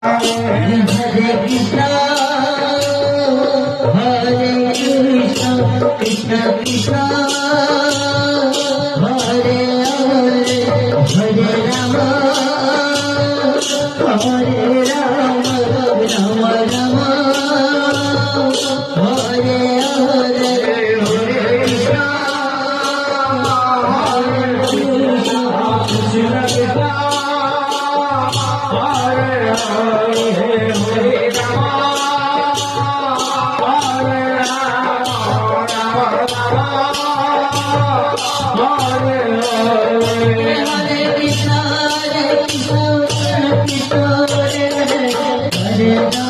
Hare Krishna, Hare Krishna, Krishna Krishna, Hare Hare, Hare Rama, Hare Rama, Rama Rama, Hare Hare, Hare Krishna, Hare Krishna, Krishna Krishna, Hare Hare, Hare Rama, Hare Rama, Rama Rama, Hare Hare, Hare Krishna, Krishna Krishna, Hare Hare, Hare Rama.